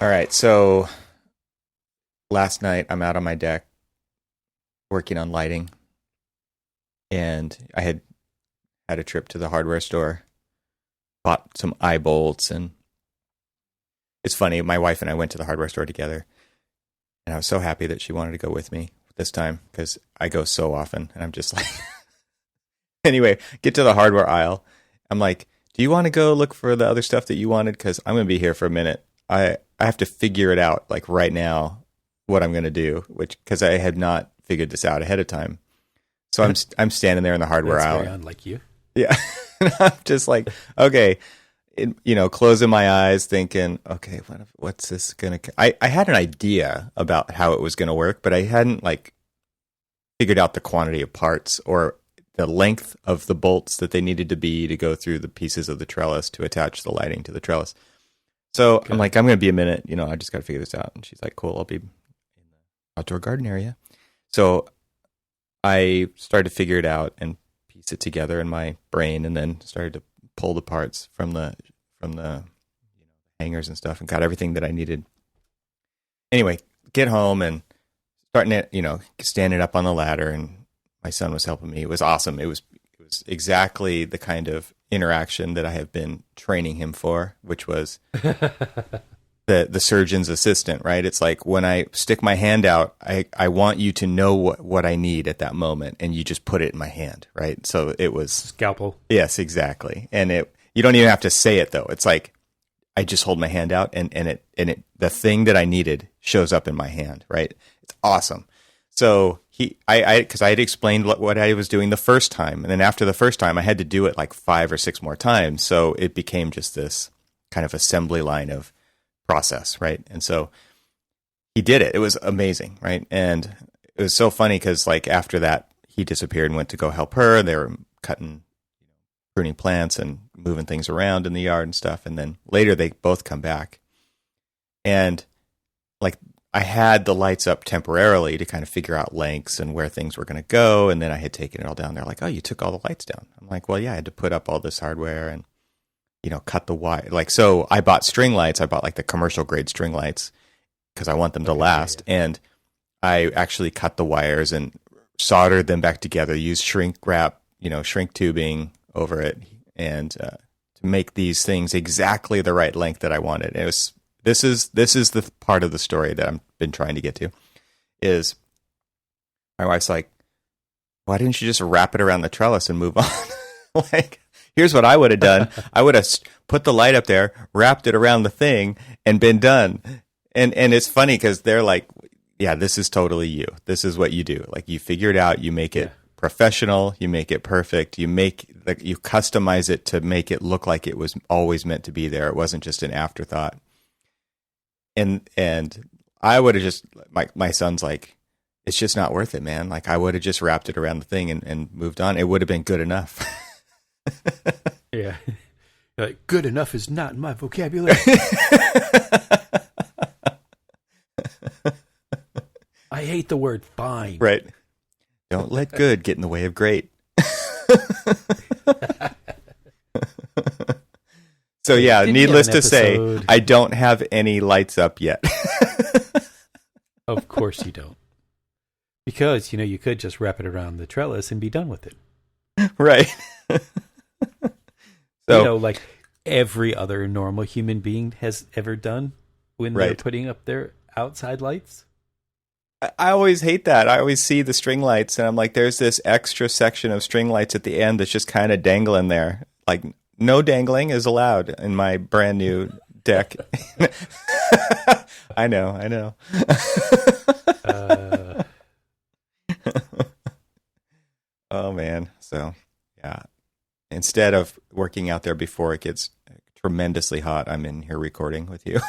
All right, so last night I'm out on my deck working on lighting, and I had a trip to the hardware store, bought some eye bolts, and it's funny, my wife and I went to the hardware store together, and I was so happy that she wanted to go with me this time because I go so often, and I'm just like, anyway, get to the hardware aisle. I'm like, do you want to go look for the other stuff that you wanted? Because I'm going to be here for a minute. I have to figure it out like right now what I'm going to do, which because I had not figured this out ahead of time. So I'm standing there in the hardware That's aisle. very unlike you. Yeah, I'm just like, okay, closing my eyes, thinking, okay, what's this gonna? I had an idea about how it was gonna work, but I hadn't like figured out the quantity of parts or the length of the bolts that they needed to be to go through the pieces of the trellis to attach the lighting to the trellis. So okay. I'm like, I'm going to be a minute. I just got to figure this out. And she's like, cool, I'll be in the outdoor garden area. So I started to figure it out and piece it together in my brain, and then started to pull the parts from the hangers and stuff, and got everything that I needed. Anyway, get home and starting it, standing up on the ladder, and my son was helping me. It was awesome. It was exactly the kind of interaction that I have been training him for, which was the surgeon's assistant, right? It's like when I stick my hand out, I want you to know what I need at that moment, and you just put it in my hand, right? So it was scalpel. Yes, exactly. And you don't even have to say it though. It's like I just hold my hand out, and the thing that I needed shows up in my hand, right? It's awesome. So because I had explained what I was doing the first time, and then after the first time, I had to do it like 5 or 6 more times. So it became just this kind of assembly line of process, right? And so he did it. It was amazing, right? And it was so funny because like after that, he disappeared and went to go help her. They were pruning plants and moving things around in the yard and stuff. And then later they both come back, and like I had the lights up temporarily to kind of figure out lengths and where things were going to go. And then I had taken it all down. They're like, oh, you took all the lights down. I'm like, well, yeah, I had to put up all this hardware and, cut the wire. Like, so I bought string lights. I bought like the commercial grade string lights because I want them to last. Yeah. And I actually cut the wires and soldered them back together, used shrink wrap, shrink tubing over it, and to make these things exactly the right length that I wanted. It was, This is the part of the story that I've been trying to get to, is my wife's like, why didn't you just wrap it around the trellis and move on? Like, here's what I would have done. I would have put the light up there, wrapped it around the thing, and been done. And it's funny because they're like, yeah, this is totally you. This is what you do. Like, you figure it out, you make it professional, you make it perfect, you customize it to make it look like it was always meant to be there. It wasn't just an afterthought. And I would have just, my son's like, it's just not worth it, man. Like, I would have just wrapped it around the thing and moved on. It would have been good enough. Yeah. Like, good enough is not in my vocabulary. I hate the word fine. Right. Don't let good get in the way of great. So yeah, needless to say, I don't have any lights up yet. Of course you don't. Because, you could just wrap it around the trellis and be done with it. Right. So, like every other normal human being has ever done when they're putting up their outside lights. I always hate that. I always see the string lights, and I'm like, there's this extra section of string lights at the end that's just kind of dangling there. Like, no dangling is allowed in my brand new deck. I know. Oh, man. So, yeah. Instead of working out there before it gets tremendously hot, I'm in here recording with you.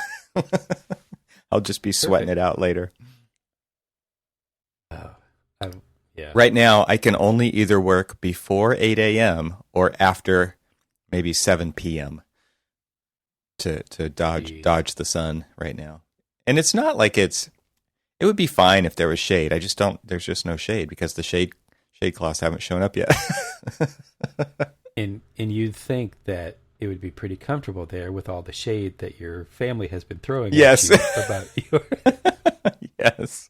I'll just be sweating it out later. Yeah. Right now, I can only either work before 8 a.m. or after maybe 7 p.m. to dodge the sun right now. And it's not like it would be fine if there was shade. There's just no shade because the shade cloths haven't shown up yet. And you'd think that it would be pretty comfortable there with all the shade that your family has been throwing Yes. at you about your... Yes.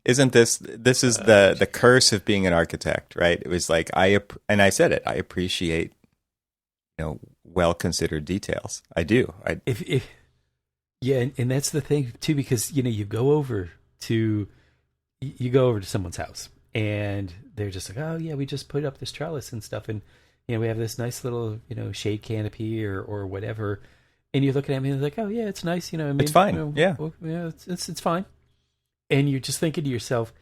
Isn't this is the curse of being an architect, right? It was like and I said it. I appreciate, well considered details. I do. Yeah, and that's the thing too, because you go over to someone's house and they're just like, oh yeah, we just put up this trellis and stuff, and we have this nice little shade canopy or whatever, and you look at them and they're like, oh yeah, it's nice, I mean, it's fine, yeah, well, it's fine, and you're just thinking to yourself,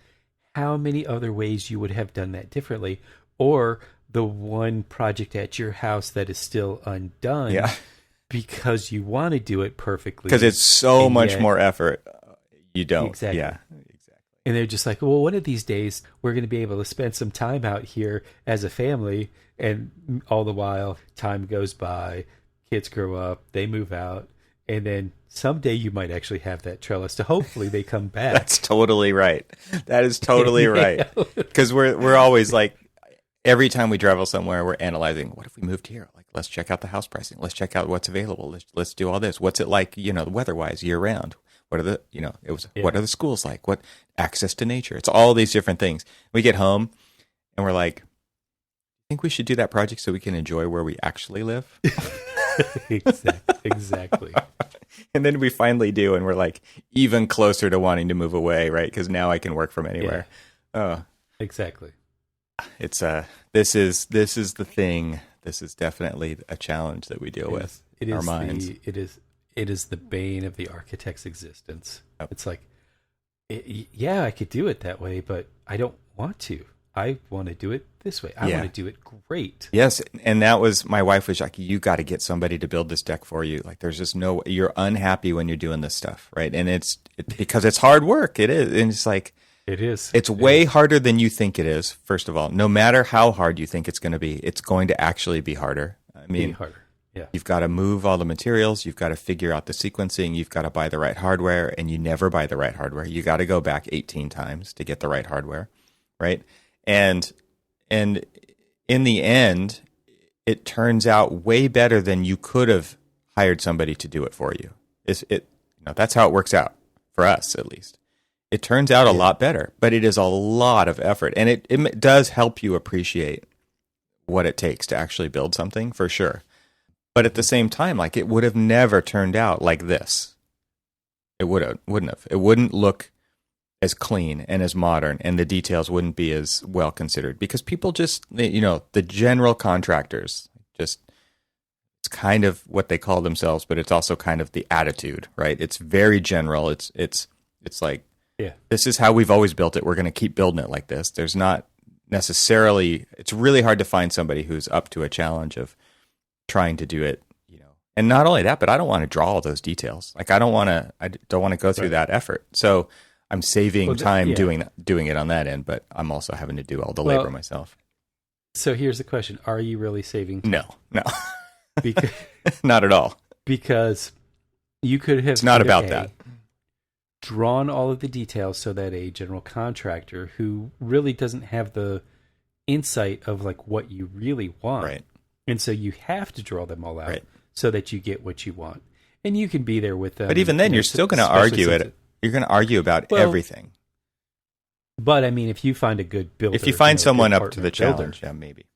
how many other ways you would have done that differently, or the one project at your house that is still undone, yeah, because you want to do it perfectly, because it's so much more effort. You don't, exactly. Yeah. And they're just like, well, one of these days we're going to be able to spend some time out here as a family. And all the while, time goes by, kids grow up, they move out, and then someday you might actually have that trellis to hopefully they come back. That's totally right. That is totally right. Because we're always like, every time we travel somewhere, we're analyzing, what if we moved here? Like, let's check out the house pricing. Let's check out what's available. Let's do all this. What's it like, weather-wise, year-round? What are what are the schools like? What access to nature? It's all these different things. We get home and we're like, I think we should do that project so we can enjoy where we actually live. Exactly. And then we finally do, and we're like even closer to wanting to move away, right? Because now I can work from anywhere. Yeah. Oh, exactly. It's this is the thing. This is definitely a challenge that we deal with. Our minds. It is the bane of the architect's existence. Yep. It's like, yeah, I could do it that way, but I don't want to. I want to do it this way. I want to do it great. Yes, and that was, my wife was like, you got to get somebody to build this deck for you. Like, there's just you're unhappy when you're doing this stuff, right? And it's because it's hard work. It is, and it's like, it is. It's way harder than you think it is. First of all, no matter how hard you think it's going to be, it's going to actually be harder. I mean, harder. Yeah. You've got to move all the materials. You've got to figure out the sequencing. You've got to buy the right hardware, and you never buy the right hardware. You got to go back 18 times to get the right hardware, right? And in the end, it turns out way better than you could have hired somebody to do it for you. That's how it works out for us, at least. It turns out a lot better, but it is a lot of effort, and it does help you appreciate what it takes to actually build something, for sure. But at the same time, like, it would have never turned out like this. It wouldn't have. It wouldn't look as clean and as modern, and the details wouldn't be as well considered, because people just, the general contractors, just, it's kind of what they call themselves, but it's also kind of the attitude, right? It's very general. It's like, this is how we've always built it. We're going to keep building it like this. There's not necessarily, it's really hard to find somebody who's up to a challenge of trying to do it, and not only that, but I don't want to draw all those details. Like, I don't want to go through that effort. So I'm saving time doing it on that end, but I'm also having to do all the labor myself. So here's the question: are you really saving time? No, because, not at all. Because you could have. It's not about that. Drawn all of the details so that a general contractor who really doesn't have the insight of like what you really want, right? And so you have to draw them all out so that you get what you want. And you can be there with them. But even then, you're still going to argue it. You're going to argue about everything. But I mean, if you find a good builder, if you find someone up to the challenge, maybe.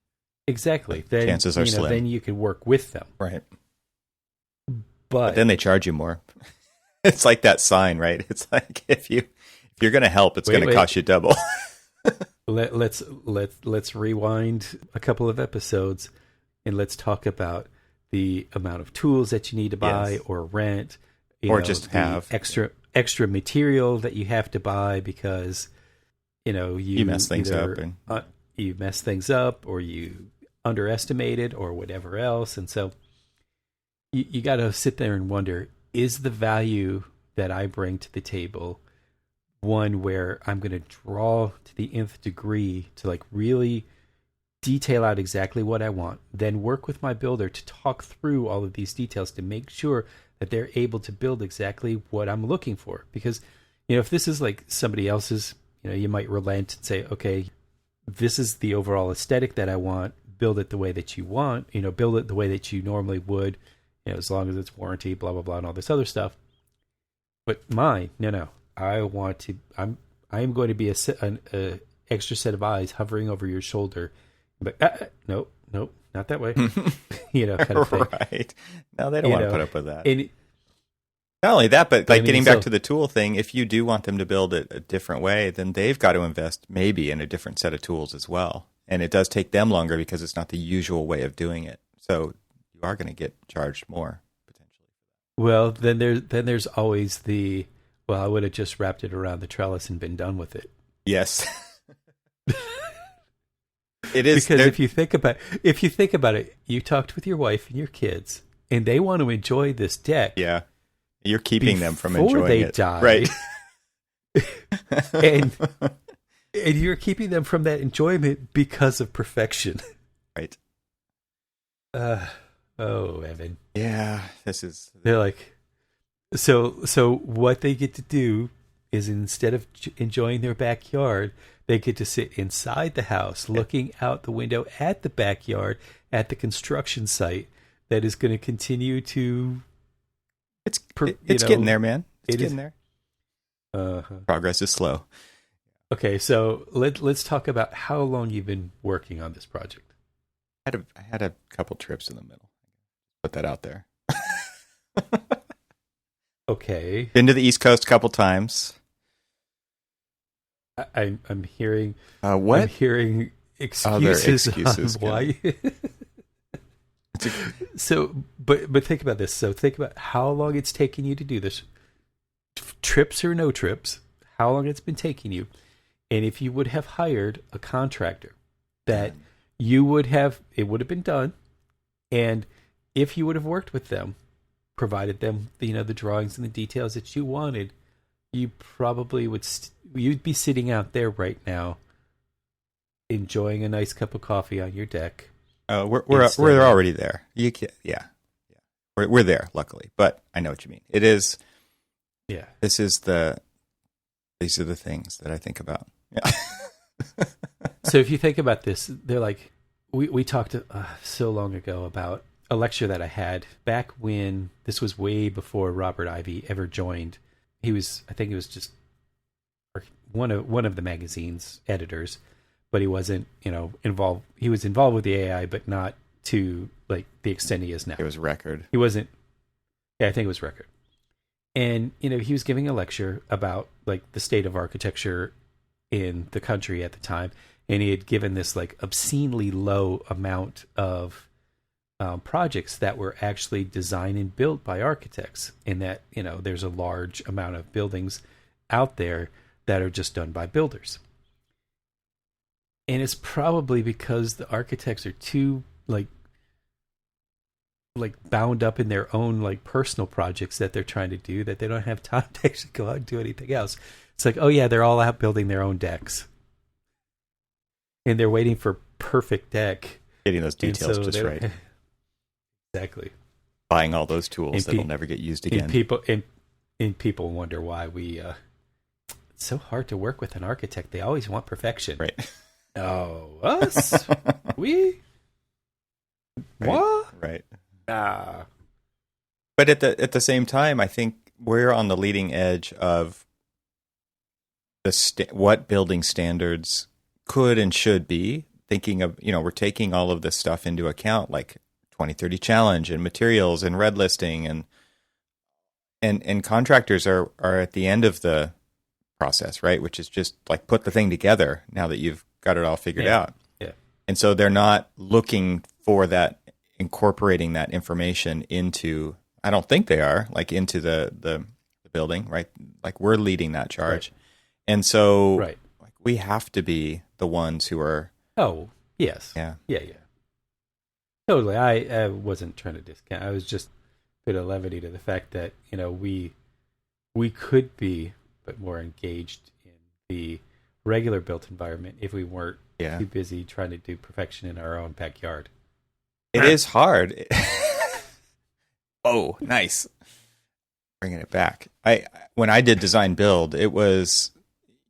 Exactly. Then chances are slim. Then you can work with them. Right. But then they charge you more. It's like that sign, right? It's like, if you're going to help, it's going to cost you double. Let's rewind a couple of episodes, and let's talk about the amount of tools that you need to buy or rent, or just have extra material that you have to buy because you mess things up, and you mess things up, or you underestimated, or whatever else, and so you got to sit there and wonder: is the value that I bring to the table one where I'm going to draw to the nth degree to like really detail out exactly what I want, then work with my builder to talk through all of these details to make sure that they're able to build exactly what I'm looking for? Because, if this is like somebody else's, you might relent and say, okay, this is the overall aesthetic that I want, build it the way that you want, build it the way that you normally would, as long as it's warranty, blah, blah, blah, and all this other stuff. But mine, no. I am going to be an extra set of eyes hovering over your shoulder. But nope, not that way. Kind of thing. Right. No, they don't want to put up with that. And, not only that, but getting back to the tool thing, if you do want them to build it a different way, then they've got to invest maybe in a different set of tools as well. And it does take them longer because it's not the usual way of doing it. So you are going to get charged more potentially. Well, then there's always I would have just wrapped it around the trellis and been done with it. Yes. It is because if you think about it, you talked with your wife and your kids, and they want to enjoy this deck. Yeah. You're keeping them from enjoying it. Die. Right. and you're keeping them from that enjoyment because of perfection. Right. Evan. Yeah, they're like, so what they get to do is, instead of enjoying their backyard, they get to sit inside the house, looking out the window at the backyard, at the construction site that is going to continue to. It's getting there, man. It's getting there. Progress is slow. Okay, so let's talk about how long you've been working on this project. I had a couple trips in the middle. Put that out there. Okay. Been to the East Coast a couple times. I'm hearing what? I'm hearing excuses on why. But think about this. So think about how long it's taken you to do this. Trips or no trips, how long it's been taking you. And if you would have hired a contractor, that it would have been done. And if you would have worked with them, provided them, the drawings and the details that you wanted, you probably you'd be sitting out there right now, enjoying a nice cup of coffee on your deck. We're already there. We're there, luckily. But I know what you mean. It is. Yeah. These are the things that I think about. Yeah. So if you think about this, they're like, we talked so long ago about a lecture that I had back when, this was way before Robert Ivy ever joined. I think he was just one of the magazine's editors, but he wasn't, involved. He was involved with the AI, but not to like the extent he is now. It was Record. He wasn't. Yeah, I think it was Record. And, he was giving a lecture about like the state of architecture in the country at the time. And he had given this like obscenely low amount of projects that were actually designed and built by architects. And that, there's a large amount of buildings out there that are just done by builders. And it's probably because the architects are too like bound up in their own like personal projects that they're trying to do, that they don't have time to actually go out and do anything else. It's like, oh yeah, they're all out building their own decks, and they're waiting for perfect deck, getting those details just right. Exactly. Buying all those tools that'll never get used again. And people wonder why it's so hard to work with an architect. They always want perfection. Right. Oh, us? We? Right. What? Right. Ah. But at the same time, I think we're on the leading edge of what building standards could and should be. Thinking of, we're taking all of this stuff into account, like 2030 challenge and materials and red listing, and contractors are at the end of the process, right? Which is just like put the thing together now that you've got it all figured out. Yeah. And so they're not looking for that, incorporating that information into, I don't think they are, like into the building, right? Like we're leading that charge. Right. And so like we have to be the ones who are. Oh, yes. Yeah. Yeah. Totally. I wasn't trying to discount. I was just a bit of levity to the fact that, we could be but more engaged in the regular built environment if we weren't too busy trying to do perfection in our own backyard. It is hard. Oh, nice. Bringing it back. When I did design build, it was,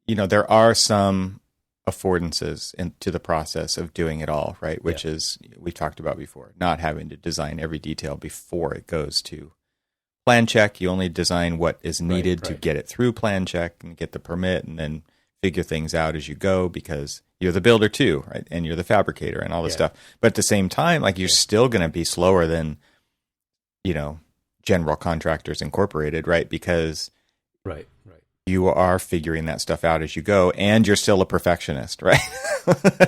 there are some affordances into the process of doing it all, right? Which Yeah. is, we talked about before, not having to design every detail before it goes to plan check. You only design what is needed to get it through plan check and get the permit, and then figure things out as you go, because you're the builder too, right? And you're the fabricator and all this stuff. But at the same time, like, you're still going to be slower than, General Contractors Incorporated, right? Because you are figuring that stuff out as you go, and you're still a perfectionist, right?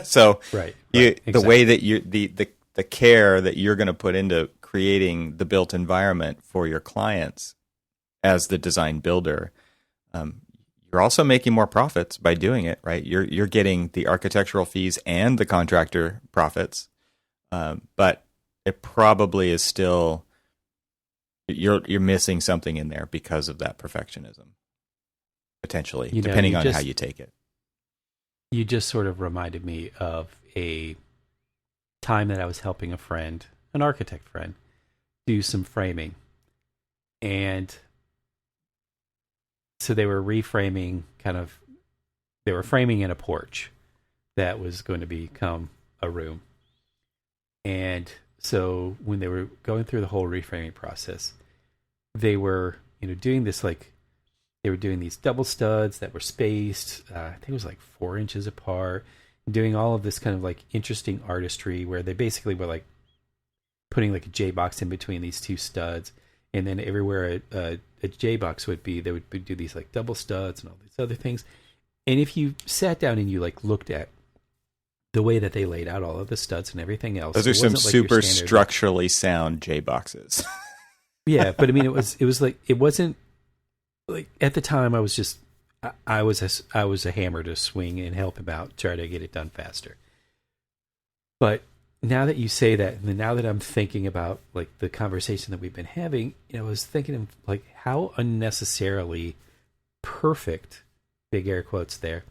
So exactly. the way that you the care that you're going to put into creating the built environment for your clients as the design builder, you're also making more profits by doing it, right? You're getting the architectural fees and the contractor profits, but it probably is still, you're missing something in there because of that perfectionism, potentially, depending on how you take it. You just sort of reminded me of a time that I was helping a friend, an architect friend, do some framing. And so they were reframing, they were framing in a porch that was going to become a room. And so when they were going through the whole reframing process, they were, doing this, they were doing these double studs that were spaced, I think it was 4 inches apart, doing all of this kind of interesting artistry where they basically were putting a J box in between these two studs, and then everywhere a J box would be, they would do these double studs and all these other things. And if you sat down and you looked at the way that they laid out all of the studs and everything else, those are some super structurally sound J boxes. Yeah, but I mean, it wasn't at the time. I was a hammer to swing and help him out, try to get it done faster. But now that you say that, and now that I'm thinking about the conversation that we've been having, I was thinking of how unnecessarily perfect, big air quotes there,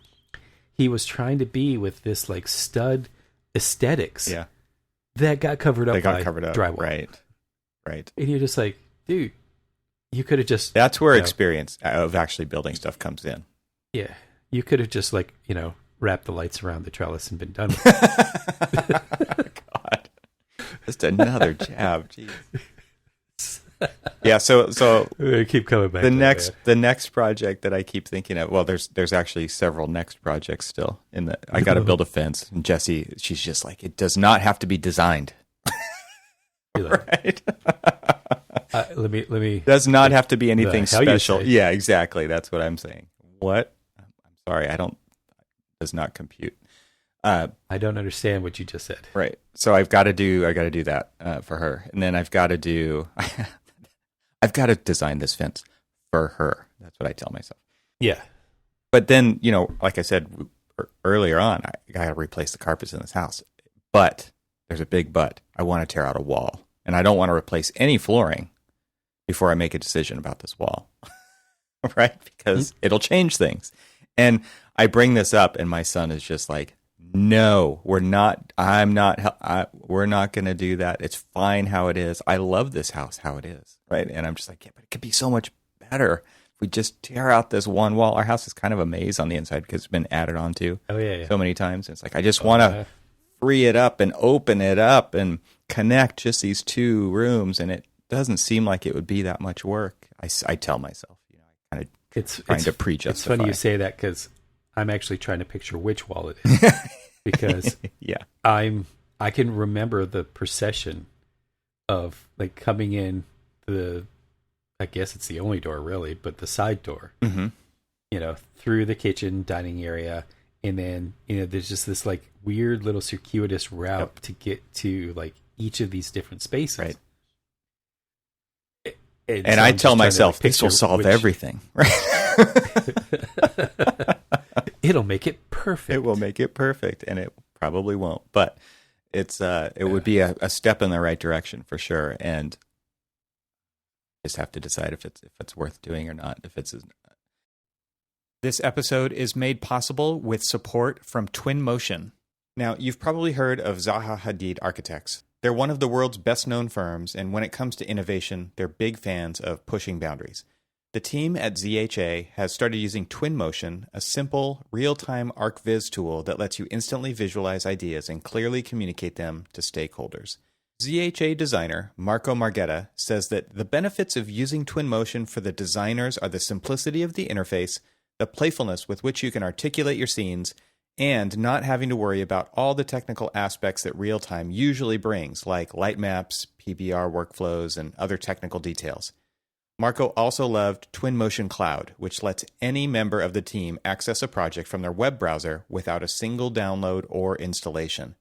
he was trying to be with this stud aesthetics. Yeah, that got covered up by drywall. Right. And you're just dude, you could have just... That's where experience of actually building stuff comes in. Yeah. You could have just wrapped the lights around the trellis and been done with it. God. Just another jab. Jeez. Yeah, so I keep coming back. The next project that I keep thinking of, well, there's actually several next projects still in the. I got to build a fence, and Jessie, she's just it does not have to be designed. Right. Let me. Does not have to be anything special. Yeah, exactly. That's what I'm saying. What? I'm sorry. Does not compute. I don't understand what you just said. Right. So I got to do that for her, and then I've got to design this fence for her. That's what I tell myself. Yeah. But then, like I said earlier on, I got to replace the carpets in this house. But there's a big but. I want to tear out a wall, and I don't want to replace any flooring before I make a decision about this wall. Right? Because it'll change things. And I bring this up, and my son is just no, we're not going to do that. It's fine how it is. I love this house how it is, right? And I'm just yeah, but it could be so much better if we just tear out this one wall. Our house is kind of a maze on the inside because it's been added onto so many times. It's I just want to free it up and open it up and connect just these two rooms, and it doesn't seem like it would be that much work. I tell myself, I kind of trying to pre-justify. It's funny you say that because I'm actually trying to picture which wall it is because I can remember the procession of coming in I guess it's the only door really, but the side door, through the kitchen dining area. And then, there's just this weird little circuitous route to get to each of these different spaces. Right. And so I tell myself, this will solve everything. Right. It'll make it perfect. It will make it perfect, and it probably won't. But it would be a step in the right direction for sure. And just have to decide if it's worth doing or not. This episode is made possible with support from Twinmotion. Now, you've probably heard of Zaha Hadid Architects. They're one of the world's best-known firms, and when it comes to innovation, they're big fans of pushing boundaries. The team at ZHA has started using Twinmotion, a simple, real-time ArcViz tool that lets you instantly visualize ideas and clearly communicate them to stakeholders. ZHA designer Marco Marghetta says that the benefits of using Twinmotion for the designers are the simplicity of the interface, the playfulness with which you can articulate your scenes, and not having to worry about all the technical aspects that real-time usually brings, like light maps, PBR workflows, and other technical details. Marco also loved Twinmotion Cloud, which lets any member of the team access a project from their web browser without a single download or installation.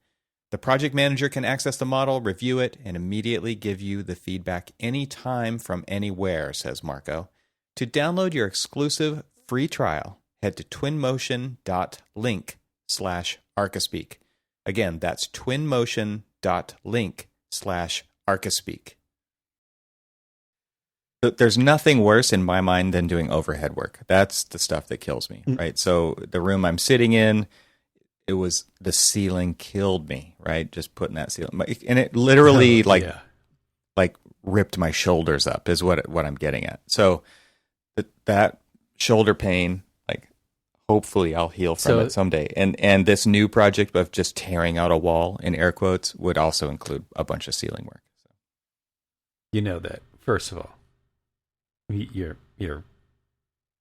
The project manager can access the model, review it, and immediately give you the feedback anytime from anywhere, says Marco. To download your exclusive free trial, head to twinmotion.link/Archispeak. Again, that's twinmotion.link/Archispeak. There's nothing worse in my mind than doing overhead work. That's the stuff that kills me, right? So the room I'm sitting in, the ceiling killed me, right? Just putting that ceiling, and it literally like ripped my shoulders up is what I'm getting at. So that shoulder pain, like hopefully I'll heal from it someday. And this new project of just tearing out a wall in air quotes would also include a bunch of ceiling work. So. You know that, first of all. You're in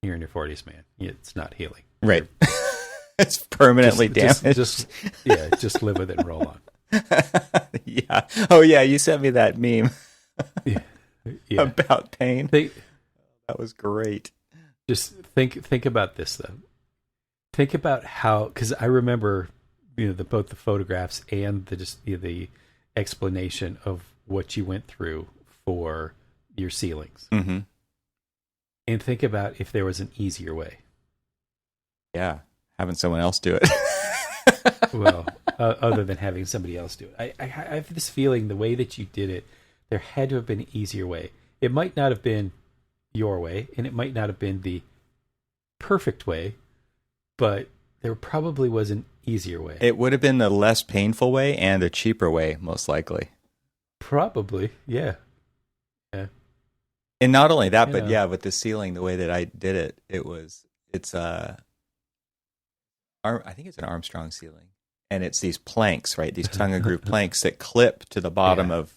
your 40s, man. It's not healing. Right. It's permanently damaged. Just live with it and roll on. Yeah. Oh, yeah. You sent me that meme yeah. about pain. That was great. Just think about this, though. Think about how, because I remember, both the photographs and the explanation of what you went through for your ceilings. Mm-hmm. And think about if there was an easier way. Yeah, having someone else do it. Well, other than having somebody else do it. I have this feeling the way that you did it, there had to have been an easier way. It might not have been your way, and it might not have been the perfect way, but there probably was an easier way. It would have been the less painful way and a cheaper way, most likely. Probably, yeah. And not only that, but with the ceiling, the way that I did it, I think it's an Armstrong ceiling, and it's these planks, right? These tongue and groove planks that clip to the bottom of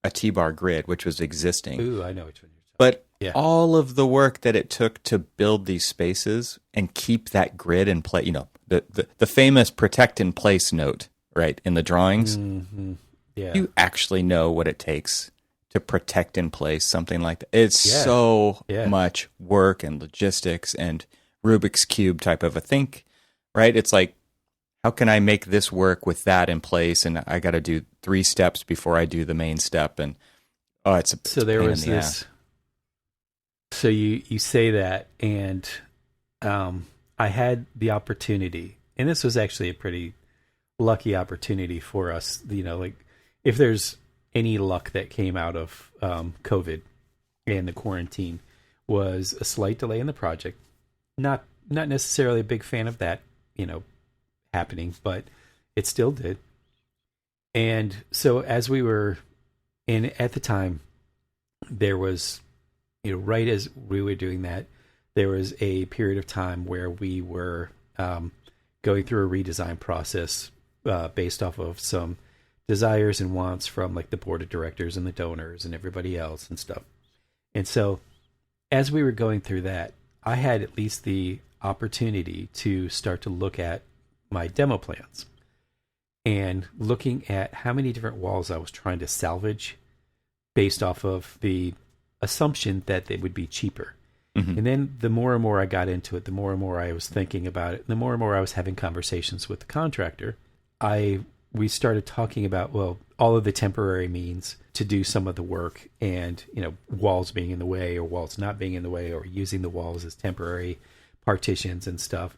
a T-bar grid, which was existing. Ooh, I know which one you're talking about. But all of the work that it took to build these spaces and keep that grid in place, the famous protect in place note, right, in the drawings, you actually know what it takes to protect in place something like that. It's so much work and logistics and Rubik's Cube type of a think, right? It's like, how can I make this work with that in place? And I got to do 3 steps before I do the main step. And it's a so there was this. So you say that, and I had the opportunity, and this was actually a pretty lucky opportunity for us. Like if there's any luck that came out of COVID and the quarantine, was a slight delay in the project. Not necessarily a big fan of that, happening, but it still did. And so as we were at the time, there was, right as we were doing that, there was a period of time where we were going through a redesign process based off of some desires and wants from like the board of directors and the donors and everybody else and stuff. And so as we were going through that, I had at least the opportunity to start to look at my demo plans and looking at how many different walls I was trying to salvage based off of the assumption that they would be cheaper. Mm-hmm. And then the more and more I got into it, the more and more I was thinking about it, the more and more I was having conversations with the contractor, we started talking about, all of the temporary means to do some of the work, and, walls being in the way or walls not being in the way or using the walls as temporary partitions and stuff.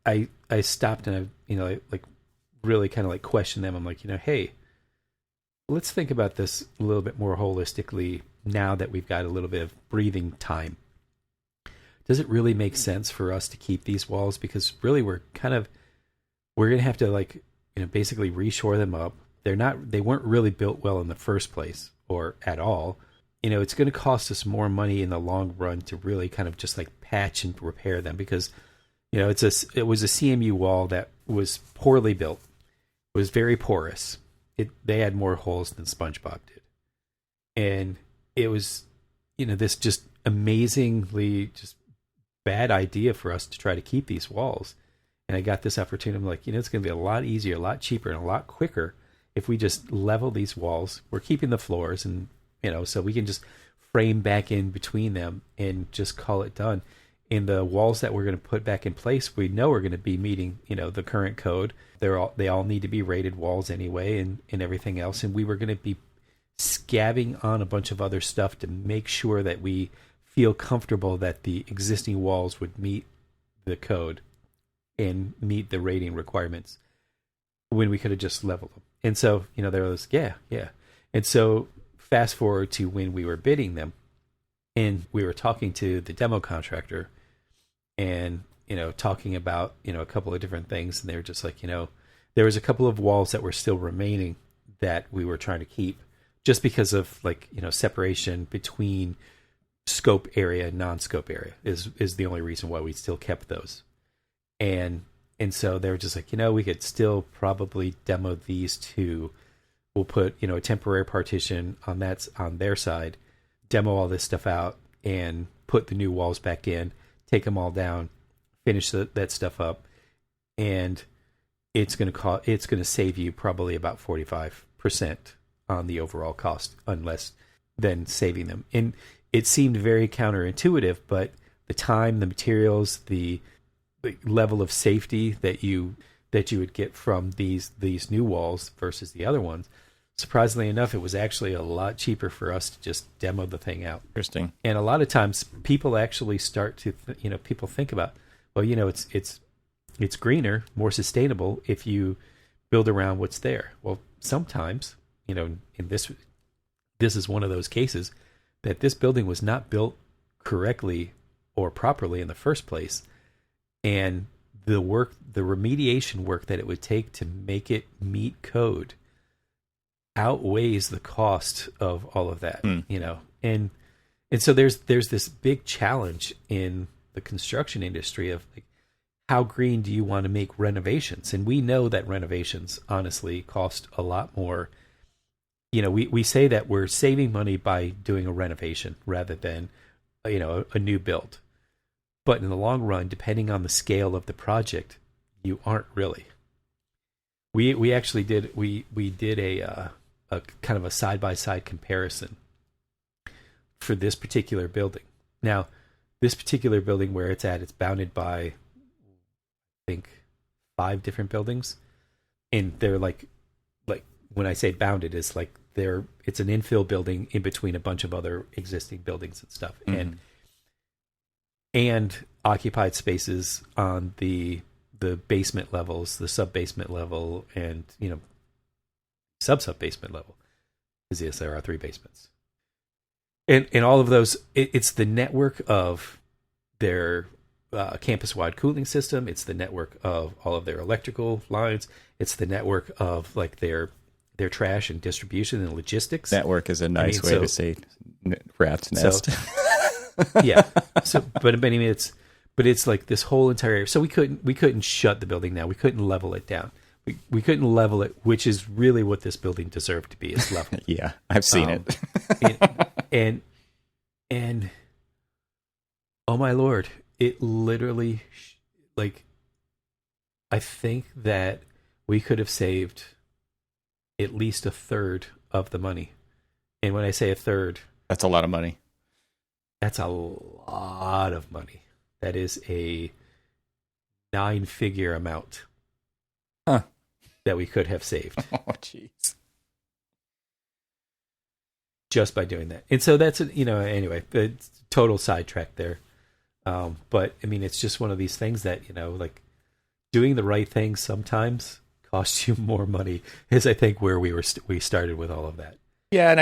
I stopped and I, really kind of questioned them. I'm like, hey, let's think about this a little bit more holistically now that we've got a little bit of breathing time. Does it really make sense for us to keep these walls? Because really we're going to have to basically reshore them up. They weren't really built well in the first place or at all. it's going to cost us more money in the long run to really kind of just like patch and repair them, because it was a CMU wall that was poorly built. It was very porous. They had more holes than SpongeBob did, and it was this just amazingly just bad idea for us to try to keep these walls. And I got this opportunity. I'm like, it's going to be a lot easier, a lot cheaper, and a lot quicker if we just level these walls. We're keeping the floors, and so we can just frame back in between them and just call it done. And the walls that we're going to put back in place, we know are going to be meeting, the current code. They all need to be rated walls anyway, and everything else. And we were going to be scabbing on a bunch of other stuff to make sure that we feel comfortable that the existing walls would meet the code and meet the rating requirements, when we could have just leveled them. And so, there was, yeah. And so fast forward to when we were bidding them, and we were talking to the demo contractor and, talking about, a couple of different things. And they were just like, there was a couple of walls that were still remaining that we were trying to keep, just because of like, separation between scope area and non-scope area is the only reason why we still kept those. And so they were just like, we could still probably demo these two. We'll put, a temporary partition on their side, demo all this stuff out, and put the new walls back in, take them all down, finish that stuff up, and it's going to save you probably about 45% on the overall cost, unless then saving them. And it seemed very counterintuitive, but the time, the materials, the level of safety that you would get from these new walls versus the other ones, surprisingly enough, it was actually a lot cheaper for us to just demo the thing out. Interesting. And a lot of times people actually start to, people think about, well, it's greener, more sustainable if you build around what's there. Well, sometimes, in this is one of those cases that this building was not built correctly or properly in the first place. And the remediation work that it would take to make it meet code outweighs the cost of all of that, and so there's this big challenge in the construction industry of like, how green do you want to make renovations? And we know that renovations honestly cost a lot more. We say that we're saving money by doing a renovation rather than, a new build. But in the long run, depending on the scale of the project, you aren't really. We actually did a kind of a side-by-side comparison for this particular building. Now, this particular building where it's at, it's bounded by, I think, 5 different buildings. And they're like when I say bounded, it's like it's an infill building in between a bunch of other existing buildings and stuff. Mm-hmm. And occupied spaces on the basement levels, the sub-basement level, and, sub-basement level. Because yes, there are 3 basements. And all of those, it's the network of their campus-wide cooling system. It's the network of all of their electrical lines. It's the network of like their trash and distribution and logistics. Network is a nice way to say rat's nest. Yeah. So, but I mean, it's like this whole entire area. So we couldn't shut the building down. We couldn't level it down. We couldn't level it, which is really what this building deserved to be, is level. Yeah, I've seen it. and oh my Lord, it literally, I think that we could have saved at least a third of the money. And when I say a third, that's a lot of money. That's a lot of money. That is a 9-figure amount. Huh. That we could have saved. Oh, jeez. Just by doing that. And so that's, anyway, it's total sidetrack there. But, I mean, it's just one of these things that, like doing the right thing sometimes costs you more money, is I think where we started with all of that. Yeah, and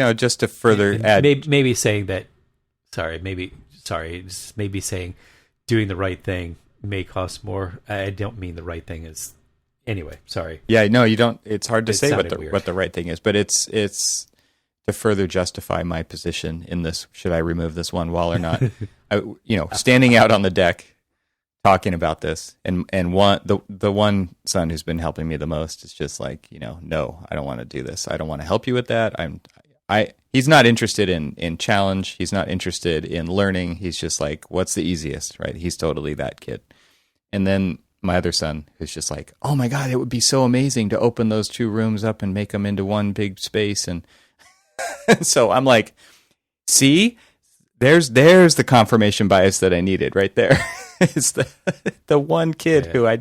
I just to further add. Maybe saying that, maybe saying doing the right thing may cost more. I don't mean the right thing is. Anyway, sorry. Yeah, no, you don't. It's hard to say what the right thing is, but it's to further justify my position in this, should I remove this one wall or not? Standing out on the deck, talking about this, and the one son who's been helping me the most is just like, no, I don't want to do this. I don't want to help you with that. He's not interested in challenge. He's not interested in learning. He's just like, what's the easiest, right? He's totally that kid. And then my other son, who's just like, oh my God, it would be so amazing to open those 2 rooms up and make them into one big space. And so I'm like, see, there's the confirmation bias that I needed right there. It's the one kid who I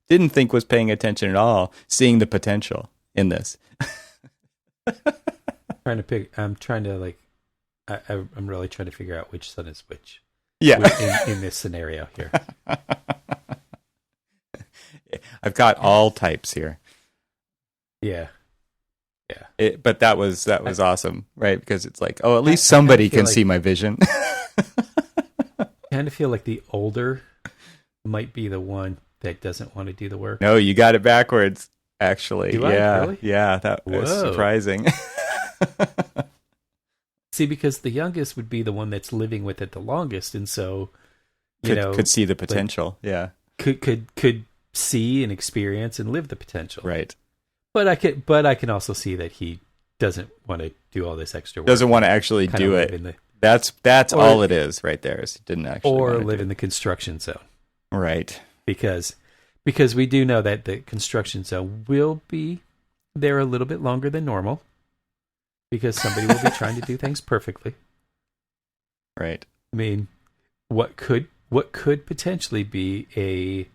didn't think was paying attention at all, seeing the potential in this. I'm really trying to figure out which son is which. Yeah. In this scenario here. I've got all types here. Yeah. But that was awesome, right? Because it's like, at least somebody can see my vision. I kind of feel like the older might be the one that doesn't want to do the work. No, you got it backwards, actually. Do I? Really? Yeah, that was surprising. See, because the youngest would be the one that's living with it the longest, and so could see the potential. Could see and experience and live the potential. Right. But I can also see that he doesn't want to do all this extra work. Doesn't want to actually do it. That's all it is right there. Is he didn't actually live in the construction zone. Right. Because we do know that the construction zone will be there a little bit longer than normal, because somebody will be trying to do things perfectly. Right. I mean, what could potentially be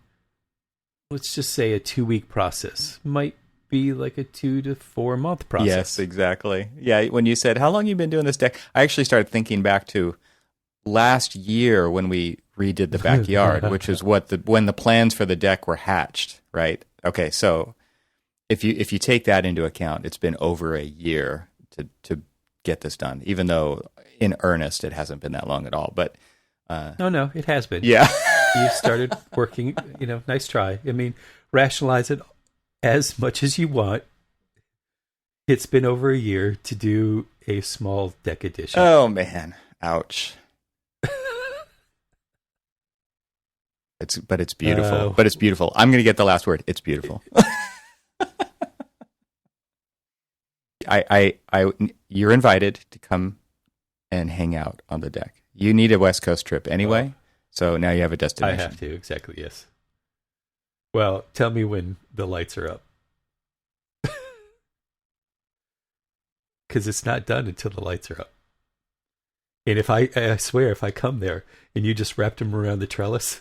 let's just say a 2-week process might be like a 2 to 4 month process. Yes, exactly. Yeah, when you said, how long have you been doing this deck? I actually started thinking back to last year when we redid the backyard, which is when the plans for the deck were hatched, right? Okay, so if you take that into account, it's been over a year to get this done, even though in earnest it hasn't been that long at all. But no, it has been. Yeah. You started working, nice try. I mean, rationalize it as much as you want. It's been over a year to do a small deck edition. Oh, man. Ouch. It's beautiful. But it's beautiful. I'm going to get the last word. It's beautiful. You're invited to come and hang out on the deck. You need a West Coast trip anyway, so now you have a destination. I have to, exactly, yes. Well, tell me when the lights are up. Because it's not done until the lights are up. And I swear, if I come there and you just wrapped them around the trellis,